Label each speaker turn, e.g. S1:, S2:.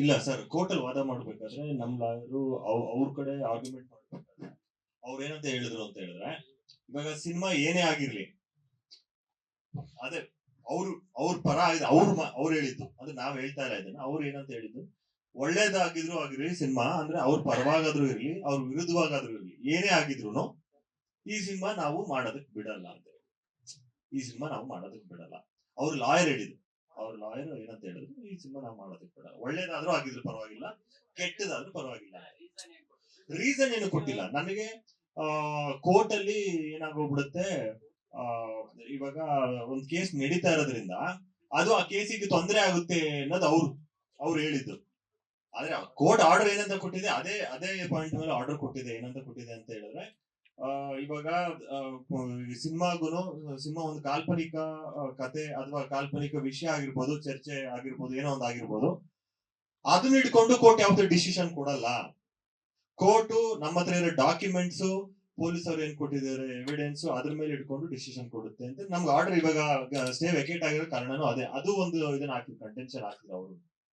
S1: ಇಲ್ಲ sir, court ಅಲ್ಲಿ ವಾದ ಮಾಡ್ಬೇಕಾದ್ರೆ ನಮ್ ಲಾಯರು ಅವ್ರ ಕಡೆ ಆರ್ಗ್ಯುಮೆಂಟ್ ಮಾಡ್ಬೇಕಾದ್ರೆ ಅವ್ರ ಏನಂತ ಹೇಳಿದ್ರು ಅಂತ ಹೇಳಿದ್ರೆ, ಇವಾಗ ಸಿನಿಮಾ ಏನೇ ಆಗಿರ್ಲಿ, ಅದೇ ಅವ್ರು ಅವ್ರ ಪರ ಆಗಿದೆ, ಅವ್ರು ಹೇಳಿದ್ದು ಅದು ನಾವ್ ಹೇಳ್ತಾ ಇಲ್ಲ ಇದನ್ನ. ಅವ್ರು ಏನಂತ ಹೇಳಿದ್ದು, ಒಳ್ಳೇದಾಗಿದ್ರು ಆಗಿರ್ಲಿ ಸಿನಿಮಾ, ಅಂದ್ರೆ ಅವ್ರ ಪರವಾಗಾದ್ರೂ ಇರ್ಲಿ, ಅವ್ರ ವಿರುದ್ಧವಾಗಾದ್ರೂ ಇರ್ಲಿ, ಏನೇ ಆಗಿದ್ರು ಈ ಸಿನಿಮಾ ನಾವು ಮಾಡೋದಕ್ ಬಿಡಲ್ಲ ಅಂತ. ಈ ಸಿನಿಮಾ ನಾವು ಮಾಡೋದಕ್ ಬಿಡಲ್ಲ. ಅವ್ರ ಲಾಯರ್ ಹೇಳಿದ್ರು. ಅವ್ರ ಲಾಯರ್ ಏನಂತ ಹೇಳಿದ್ರು, ಈ ಸಿನಿಮಾ ನಾವು ಮಾಡೋದಕ್ ಬಿಡಲ್ಲ. ಒಳ್ಳೇದಾದ್ರೂ ಆಗಿದ್ರು ಪರವಾಗಿಲ್ಲ, ಕೆಟ್ಟದಾದ್ರೂ ಪರವಾಗಿಲ್ಲ. ರೀಸನ್ ಏನು ಕೊಟ್ಟಿಲ್ಲ ನನಗೆ. ಕೋರ್ಟ್ ಅಲ್ಲಿ ಏನಾಗೋಗ್ಬಿಡುತ್ತೆ, ಆ ಇವಾಗ ಒಂದ್ ಕೇಸ್ ನಡೀತಾ ಇರೋದ್ರಿಂದ ಅದು ಆ ಕೇಸಿಗೆ ತೊಂದರೆ ಆಗುತ್ತೆ ಅನ್ನೋದು ಅವ್ರು ಹೇಳಿದ್ದು. ಆದ್ರೆ ಕೋರ್ಟ್ ಆರ್ಡರ್ ಏನಂತ ಕೊಟ್ಟಿದೆ, ಅದೇ ಪಾಯಿಂಟ್ ಮೇಲೆ ಆರ್ಡರ್ ಕೊಟ್ಟಿದೆ. ಏನಂತ ಕೊಟ್ಟಿದೆ ಅಂತ ಹೇಳಿದ್ರೆ, ಇವಾಗ ಸಿನಿಮಾಗುನು, ಸಿನಿಮಾ ಒಂದು ಕಾಲ್ಪನಿಕ ಕತೆ ಅಥವಾ ಕಾಲ್ಪನಿಕ ವಿಷಯ ಆಗಿರ್ಬೋದು, ಚರ್ಚೆ ಆಗಿರ್ಬೋದು, ಏನೋ ಒಂದು ಆಗಿರ್ಬೋದು, ಅದನ್ನ ಇಟ್ಕೊಂಡು ಕೋರ್ಟ್ ಯಾವ್ದು ಡಿಸಿಷನ್ ಕೊಡಲ್ಲ. ಕೋರ್ಟ್ ನಮ್ಮ ಹತ್ರ ಇರೋ ಡಾಕ್ಯುಮೆಂಟ್ಸ್, ಪೊಲೀಸ್ ಅವ್ರು ಏನ್ ಕೊಟ್ಟಿದ್ದಾರೆ ಎವಿಡೆನ್ಸ್, ಅದ್ರ ಮೇಲೆ ಇಟ್ಕೊಂಡು ಡಿಸಿಷನ್ ಕೊಡುತ್ತೆ ಅಂತ ನಮ್ಗೆ ಆರ್ಡರ್. ಇವಾಗ ಸ್ಟೇ ವೆಕೇಟ್ ಆಗಿರೋ ಕಾರಣನೂ ಅದೇ. ಅದು ಒಂದು ಇದನ್ನ ಹಾಕಿದ್ರು, ಕಂಟೆನ್ಷನ್ ಹಾಕಿದ್ರು ಅವರು.